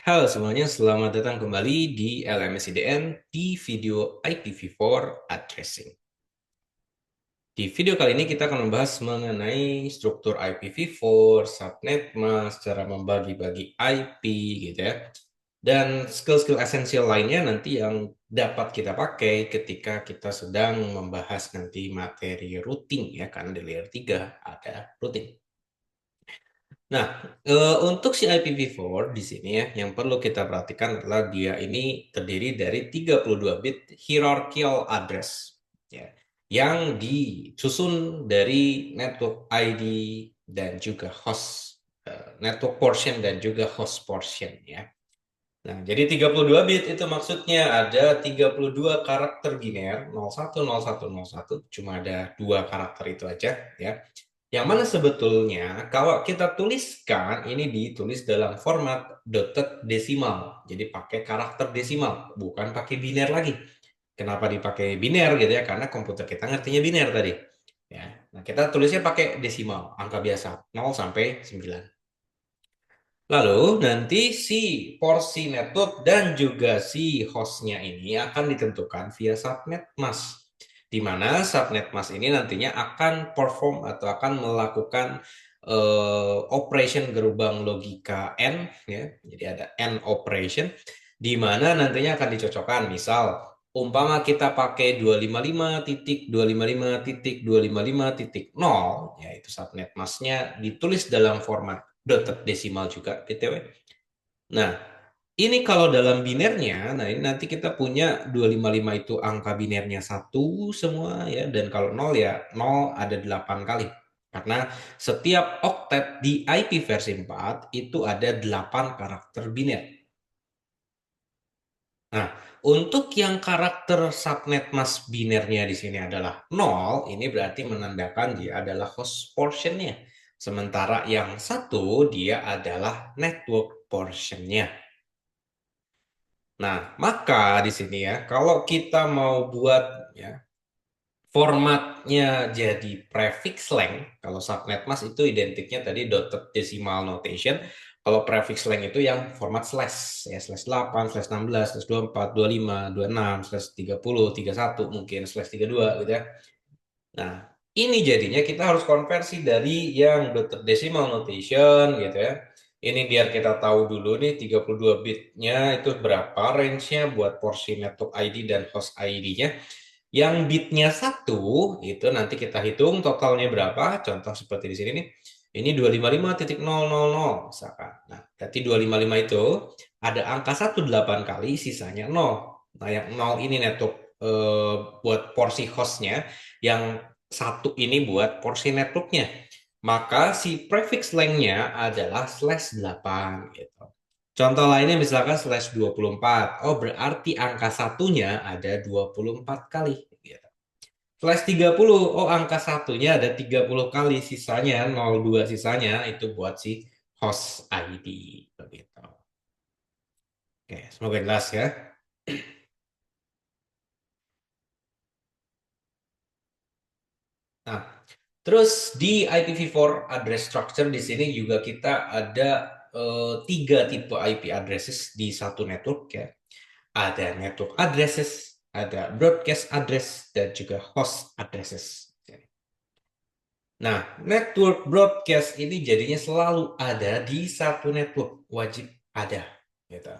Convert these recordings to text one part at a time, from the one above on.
Halo semuanya, selamat datang kembali di LMS IDN di video IPv4 addressing. Di video kali ini kita akan membahas mengenai struktur IPv4, subnet mask, cara membagi-bagi IP gitu ya. Dan skill-skill esensial lainnya nanti yang dapat kita pakai ketika kita sedang membahas nanti materi routing ya, karena di layer 3 ada routing. Nah, untuk si IPv4 di sini ya, yang perlu kita perhatikan adalah dia ini terdiri dari 32 bit hierarchical address, ya, yang disusun dari network ID dan juga host, network portion dan juga host portion ya. Nah, jadi 32 bit itu maksudnya ada 32 karakter biner 01, 01, 01, cuma ada dua karakter itu aja ya. Yang mana sebetulnya kalau kita tuliskan ini ditulis dalam format dotted decimal. Jadi pakai karakter desimal, bukan pakai biner lagi. Kenapa dipakai biner gitu ya? Karena komputer kita ngertinya biner tadi. Ya. Nah, kita tulisnya pakai desimal, angka biasa, 0 sampai 9. Lalu nanti si porsi network dan juga si hostnya ini akan ditentukan via subnet mask. Di mana subnet mask ini nantinya akan perform atau akan melakukan operation gerbang logika N ya. Jadi ada N operation di mana nantinya akan dicocokkan. Misal umpama kita pakai 255.255.255.0 yaitu subnet masknya ditulis dalam format dotted decimal juga BTW. Nah, ini kalau dalam binernya, nah ini nanti kita punya 255 itu angka binernya satu semua ya, dan kalau 0 ya 0 ada 8 kali. Karena setiap oktet di IP versi 4 itu ada 8 karakter biner. Nah, untuk yang karakter subnet mask binernya di sini adalah 0, ini berarti menandakan dia adalah host portionnya. Sementara yang satu dia adalah network portionnya. Nah, maka di sini ya, kalau kita mau buat ya formatnya jadi prefix length, kalau subnet mask itu identiknya tadi dotted decimal notation. Kalau prefix length itu yang format slash ya slash 8, slash 16, slash 24, 25, 26, slash 30, 31 mungkin slash 32 gitu ya. Nah, ini jadinya kita harus konversi dari yang dotted decimal notation gitu ya. Ini biar kita tahu dulu nih 32 bitnya itu berapa range-nya buat porsi network ID dan host ID-nya. Yang bitnya satu itu nanti kita hitung totalnya berapa. Contoh seperti di sini nih. Ini 255.000 misalkan. Nah, berarti 255 itu ada angka 1 8 kali, sisanya 0. Nah, yang 0 ini network buat porsi hostnya, yang satu ini buat porsi networknya. Maka si prefix length-nya adalah slash 8 gitu. Contoh lainnya misalkan slash 24. Oh, berarti angka satunya ada 24 kali. Gitu. Slash 30. Oh, angka satunya ada 30 kali. Sisanya 02 sisanya itu buat si host ID. Begitu. Oke, semoga jelas ya. Nah, terus di IPv4 address structure di sini juga kita ada tiga tipe IP addresses di satu network ya. Ada network addresses, ada broadcast address, dan juga host addresses. Nah, network broadcast ini jadinya selalu ada di satu network, wajib ada. Gitu.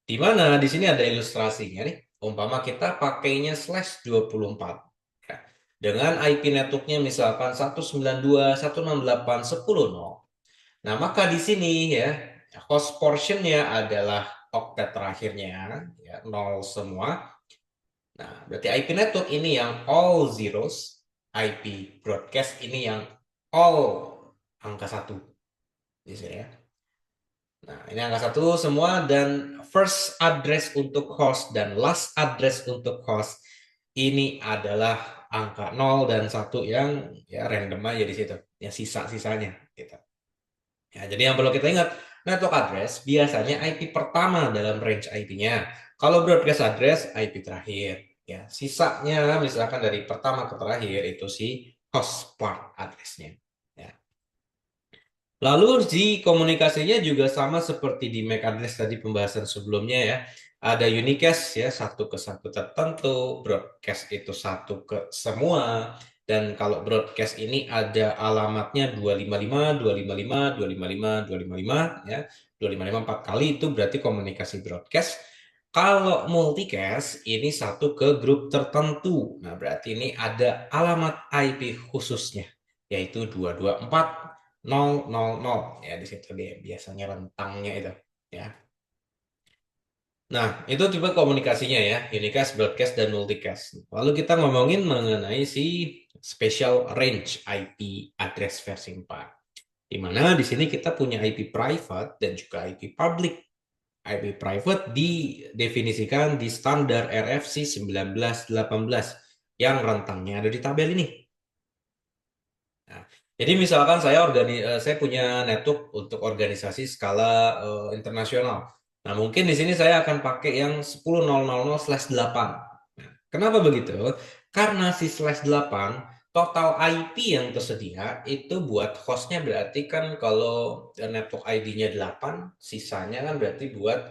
Di mana di sini ada ilustrasinya nih. Umpama kita pakainya slash 24. Ya. Dengan IP networknya misalkan 192.168.10.0. Nah, maka di sini ya, host portionnya adalah oktet terakhirnya, ya, 0 semua. Nah, berarti IP network ini yang all zeros, IP broadcast ini yang all angka satu, bisa ya. Nah, ini angka satu semua dan first address untuk host dan last address untuk host ini adalah angka 0 dan satu yang ya random aja di situ, ya sisa-sisanya gitu. Ya, jadi yang perlu kita ingat, network address biasanya IP pertama dalam range IP-nya. Kalau broadcast address, IP terakhir. Ya, sisanya misalkan dari pertama ke terakhir itu si host part address-nya. Ya. Lalu di komunikasinya juga sama seperti di MAC address tadi pembahasan sebelumnya ya. Ada unicast ya, satu ke satu tertentu, broadcast itu satu ke semua. Dan kalau broadcast ini ada alamatnya 255, 255, 255, 255 ya. 255 4 kali itu berarti komunikasi broadcast. Kalau multicast ini satu ke grup tertentu. Nah, berarti ini ada alamat IP khususnya yaitu 224 000 ya di situ dia biasanya rentangnya itu ya. Nah, itu tipe komunikasinya ya, unicast, broadcast dan multicast. Lalu kita ngomongin mengenai si special range IP address versi 4. Di mana di sini kita punya IP private dan juga IP public. IP private didefinisikan di standar RFC 1918 yang rentangnya ada di tabel ini. Nah, jadi misalkan saya punya network untuk organisasi skala internasional. Nah, mungkin di sini saya akan pakai yang 10.000/8. Nah, kenapa begitu? Karena si slash 8 total IP yang tersedia itu buat hostnya berarti kan kalau network ID-nya 8, sisanya kan berarti buat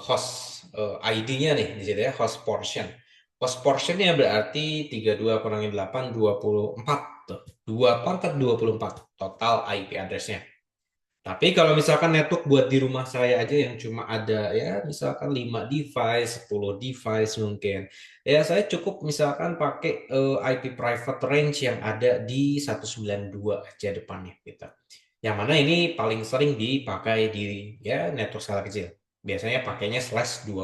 host ID-nya nih di situ ya, host portion. Host portionnya berarti 32 kurangi 8, 24 tuh. 2/24 total IP address-nya. Tapi kalau misalkan network buat di rumah saya aja yang cuma ada ya misalkan 5 device, 10 device mungkin. Ya saya cukup misalkan pakai IP private range yang ada di 192 aja depannya gitu. Yang mana ini paling sering dipakai di ya network skala kecil. Biasanya pakainya /24.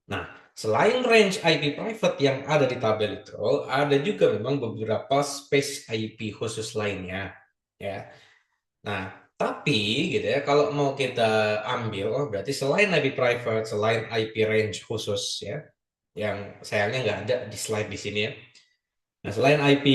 Nah, selain range IP private yang ada di tabel itu, ada juga memang beberapa space IP khusus lainnya, ya. Nah, tapi gitu ya, kalau mau kita ambil, oh berarti selain IP private, selain IP range khusus ya, yang sayangnya nggak ada di slide di sini ya. Nah, selain IP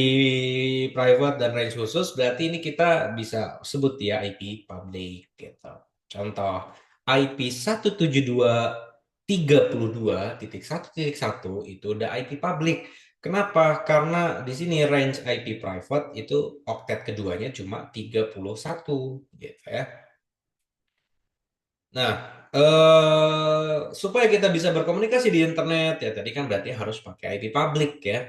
private dan range khusus, berarti ini kita bisa sebut ya IP public gitu. Contoh, IP 172.32.1.1 itu udah IP public. Kenapa? Karena di sini range IP private itu oktet keduanya cuma 31 gitu ya. Nah, supaya kita bisa berkomunikasi di internet ya tadi kan berarti harus pakai IP public ya.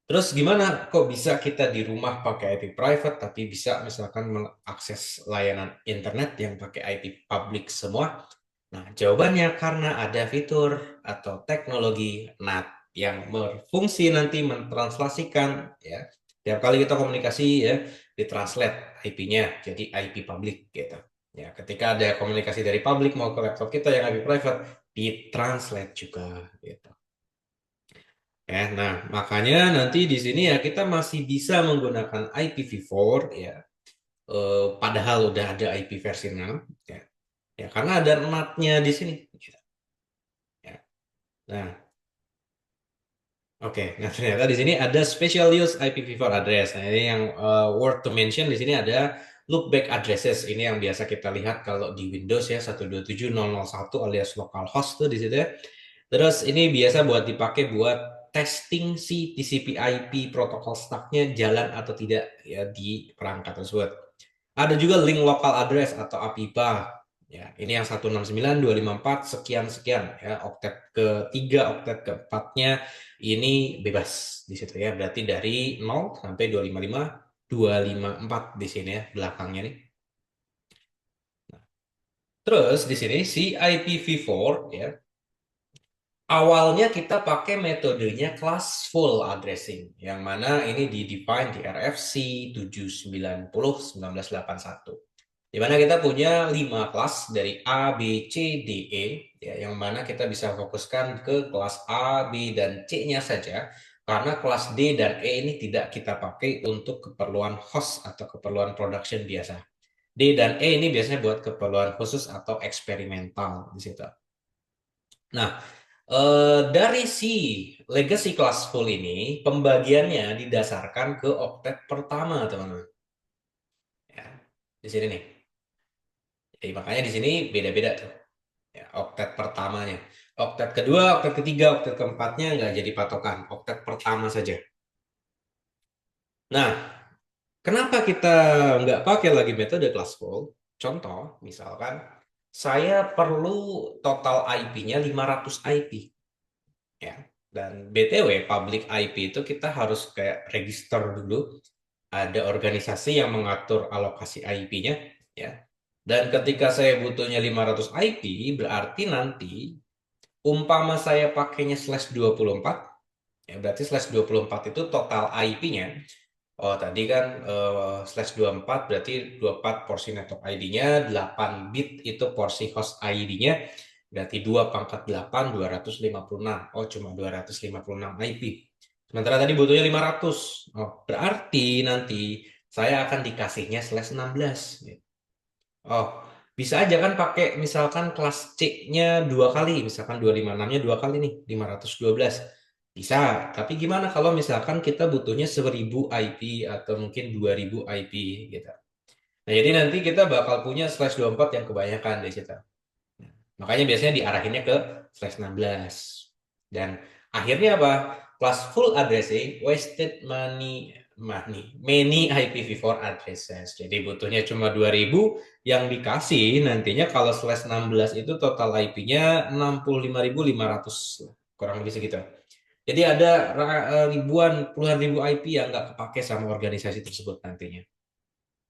Terus gimana kok bisa kita di rumah pakai IP private tapi bisa misalkan mengakses layanan internet yang pakai IP public semua? Nah, jawabannya karena ada fitur atau teknologi NAT yang berfungsi nanti mentranslasikan ya. Tiap kali kita komunikasi ya ditranslate IP-nya jadi IP public gitu. Ya, ketika ada komunikasi dari public mau ke laptop kita yang IP private ditranslate juga gitu. Ya, nah makanya nanti di sini ya kita masih bisa menggunakan IPv4 ya, padahal udah ada IP versi 6 ya, ya karena ada NAT-nya di sini. Gitu. Ya. Nah, oke. Nah ternyata di sini ada special use IPv4 address. Nah ini yang worth to mention di sini ada loopback addresses. Ini yang biasa kita lihat kalau di Windows ya 127.0.0.1 alias localhost tuh di situ ya. Terus ini biasa buat dipakai buat testing si TCP/IP protokol stacknya jalan atau tidak ya di perangkat tersebut. Ada juga link local address atau APIPA. Ya, ini yang 169.254 sekian sekian ya. Oktet ketiga, oktet keempatnya ini bebas di situ ya. Berarti dari 0 sampai 255 254 di sini ya belakangnya nih. Terus di sini si IPv4 ya. Awalnya kita pakai metodenya classful addressing, yang mana ini di-define di RFC 790/1981. Di mana kita punya 5 kelas dari A, B, C, D, E, ya, yang mana kita bisa fokuskan ke kelas A, B, dan C-nya saja, karena kelas D dan E ini tidak kita pakai untuk keperluan host atau keperluan production biasa. D dan E ini biasanya buat keperluan khusus atau eksperimental di situ. Nah, dari si legacy classful ini, pembagiannya didasarkan ke oktet pertama, teman-teman. Ya, di sini nih. Jadi makanya di sini beda-beda tuh. Ya, oktet pertamanya. Oktet kedua, oktet ketiga, oktet keempatnya nggak jadi patokan. Oktet pertama saja. Nah, Kenapa kita nggak pakai lagi metode classful? Contoh, misalkan saya perlu total IP-nya 500 IP. Ya. Dan BTW, public IP itu kita harus kayak register dulu. Ada organisasi yang mengatur alokasi IP-nya. Ya. Dan ketika saya butuhnya 500 IP, berarti nanti umpama saya pakainya /24, ya berarti /24 itu total IP-nya. Oh, tadi kan /24 berarti 24 porsi network ID-nya, 8 bit itu porsi host ID-nya, berarti 2 pangkat 8, 256. Oh, cuma 256 IP. Sementara tadi butuhnya 500. Oh, berarti nanti saya akan dikasihnya /16. Oh, bisa aja kan pakai misalkan kelas C-nya 2 kali, misalkan 256-nya 2 kali nih, 512. Bisa, tapi gimana kalau misalkan kita butuhnya 1000 IP atau mungkin 2000 IP gitu. Nah, jadi nanti kita bakal punya /24 yang kebanyakan di situ. Makanya biasanya diarahinnya ke /16. Dan akhirnya apa? Plus full addressing, wasted many IPv4 addresses. Jadi butuhnya cuma 2000, yang dikasih nantinya kalau /16 itu total IP-nya 65.500, kurang lebih segitu. Jadi ada ribuan, puluhan ribu IP yang nggak kepake sama organisasi tersebut nantinya.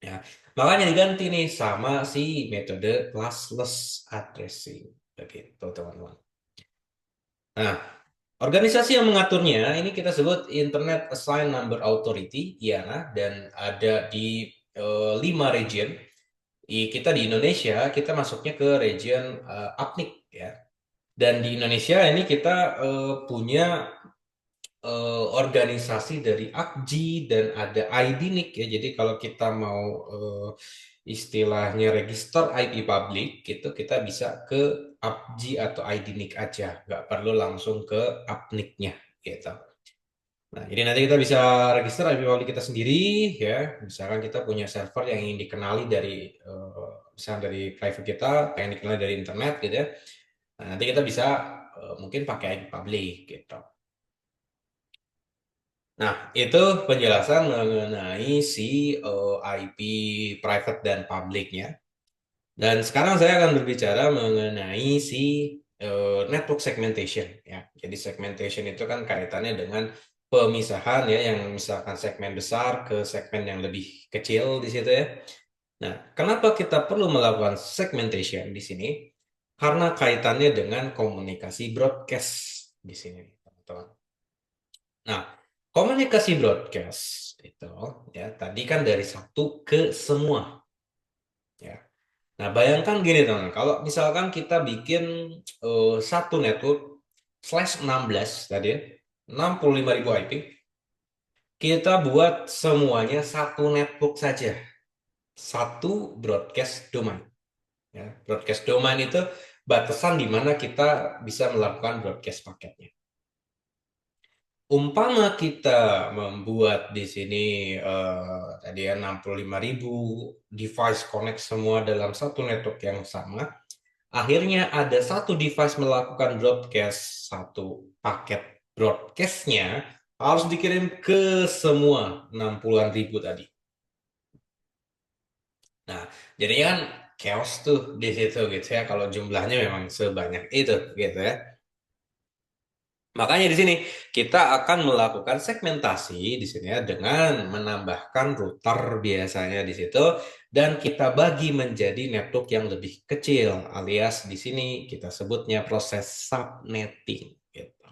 Ya, makanya diganti nih sama si metode classless addressing. Begitu, teman-teman. Nah, organisasi yang mengaturnya ini kita sebut Internet Assigned Number Authority, IANA, dan ada di 5 region. Kita di Indonesia, kita masuknya ke region APNIC ya. Dan di Indonesia ini kita punya organisasi dari AKJI dan ada IDNIC ya. Jadi kalau kita mau istilahnya register IP public gitu, kita bisa ke AKJI atau IDNIC aja, nggak perlu langsung ke APNIC-nya gitu. Nah, jadi nanti kita bisa register IP public kita sendiri ya. Misalkan kita punya server yang ingin dikenali dari misalnya dari private kita, pengen dikenali dari internet gitu ya. Nah, nanti kita bisa mungkin pakai IP public gitu. Nah, itu penjelasan mengenai si IP private dan publiknya. Dan sekarang saya akan berbicara mengenai si network segmentation ya. Jadi segmentation itu kan kaitannya dengan pemisahan ya, yang misalkan segmen besar ke segmen yang lebih kecil di situ ya. Nah, kenapa kita perlu melakukan segmentation di sini? Karena kaitannya dengan komunikasi broadcast di sini, teman-teman. Nah, komunikasi broadcast itu ya tadi kan dari satu ke semua ya. Nah, bayangkan gini teman, kalau misalkan kita bikin satu network /16 tadi ya, 65.000 IP, kita buat semuanya satu network saja, satu broadcast domain. Ya, broadcast domain itu batasan di mana kita bisa melakukan broadcast paketnya. Umpama kita membuat di sini tadi ya 65.000 device connect semua dalam satu network yang sama, akhirnya ada satu device melakukan broadcast, satu paket broadcastnya harus dikirim ke semua 60-an ribu tadi. Nah, jadinya kan chaos tuh di situ gitu ya, kalau jumlahnya memang sebanyak itu gitu ya. Makanya di sini kita akan melakukan segmentasi di sini ya dengan menambahkan router biasanya di situ, dan kita bagi menjadi network yang lebih kecil, alias di sini kita sebutnya proses subnetting gitu.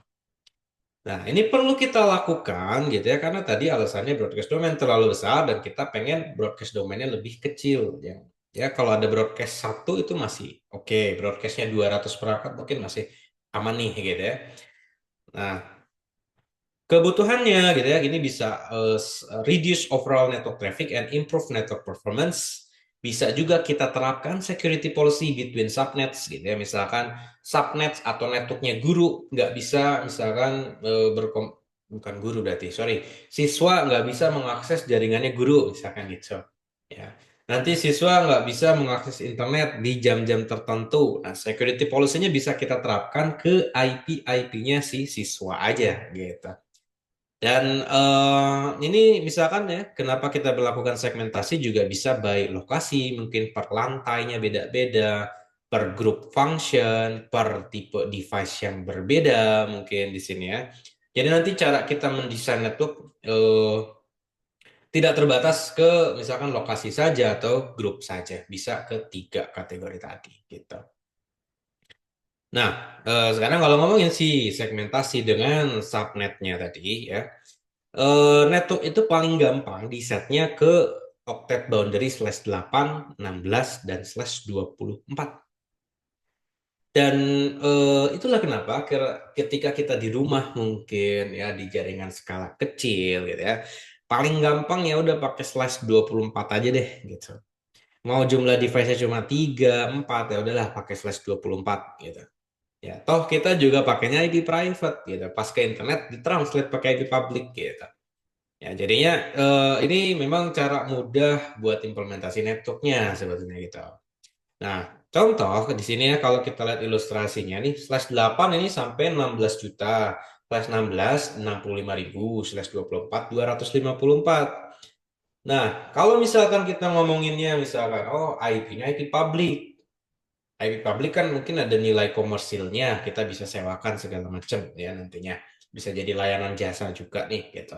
Nah, ini perlu kita lakukan gitu ya, karena tadi alasannya broadcast domain terlalu besar dan kita pengen broadcast domainnya lebih kecil ya. Ya, kalau ada broadcast satu itu masih oke, broadcastnya 200 perangkat mungkin masih aman nih gitu ya. Nah, kebutuhannya gitu ya, gini bisa reduce overall network traffic and improve network performance. Bisa juga kita terapkan security policy between subnets gitu ya. Misalkan subnets atau networknya guru nggak bisa misalkan bukan guru berarti, sorry, siswa nggak bisa mengakses jaringannya guru misalkan gitu. Ya. Nanti siswa nggak bisa mengakses internet di jam-jam tertentu. Nah, security policy-nya bisa kita terapkan ke IP-IP-nya si siswa aja gitu. Dan ini misalkan ya, kenapa kita melakukan segmentasi juga bisa by lokasi, mungkin per lantainya beda-beda, per grup function, per tipe device yang berbeda mungkin di sini ya. Jadi nanti cara kita mendesain network tidak terbatas ke misalkan lokasi saja atau grup saja, bisa ke tiga kategori tadi gitu. Nah, sekarang kalau ngomongin si segmentasi dengan subnetnya tadi ya. Network itu paling gampang di setnya ke octet boundary /8, 16, dan /24. Dan itulah kenapa ketika kita di rumah mungkin ya di jaringan skala kecil gitu ya, paling gampang ya udah pakai /24 aja deh gitu. Mau jumlah device-nya cuma 3, 4 ya udahlah pakai /24 gitu. Ya, toh kita juga pakainya IP private gitu. Pas ke internet ditranslate pakai IP public gitu. Ya, jadinya ini memang cara mudah buat implementasi networknya sebetulnya gitu. Nah, contoh di sini ya kalau kita lihat ilustrasinya nih, /8 ini sampai 16 juta, /16 65.000, /24 254. Nah, kalau misalkan kita ngomonginnya misalkan, oh IP-nya IP public. IP public kan mungkin ada nilai komersilnya, kita bisa sewakan segala macam ya nantinya. Bisa jadi layanan jasa juga nih gitu.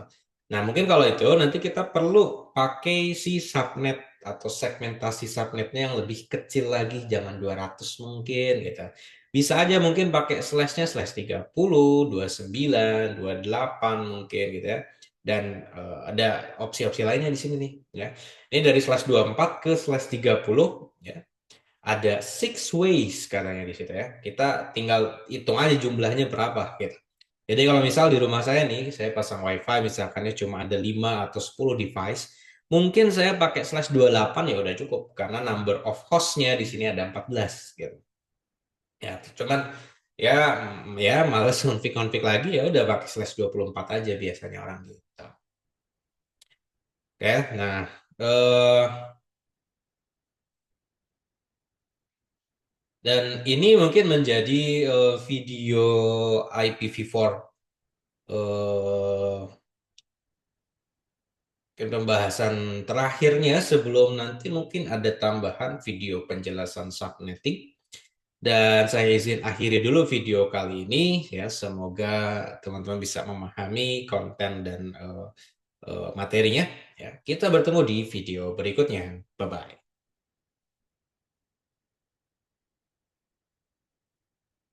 Nah, mungkin kalau itu nanti kita perlu pakai si subnet atau segmentasi subnetnya yang lebih kecil lagi, jangan 200 mungkin gitu. Bisa aja mungkin pakai slashnya /30, 29, 28 mungkin gitu ya. Dan ada opsi-opsi lainnya di sini nih ya. Ini dari /24 ke /30 ya, ada six ways katanya di situ ya. Kita tinggal hitung aja jumlahnya berapa gitu. Jadi kalau misal di rumah saya nih, saya pasang WiFi misalkannya cuma ada 5 atau 10 device, mungkin saya pakai /28 ya udah cukup karena number of hostnya di sini ada 14 gitu. Ya, cuman ya ya males konfig-konfig lagi ya udah pakai /24 aja biasanya orang gitu. Oke, nah eh dan ini mungkin menjadi video IPv4 eh pembahasan terakhirnya sebelum nanti mungkin ada tambahan video penjelasan subnetting. Dan saya izin akhiri dulu video kali ini ya. Semoga teman-teman bisa memahami konten dan materinya. Ya, kita bertemu di video berikutnya. Bye bye.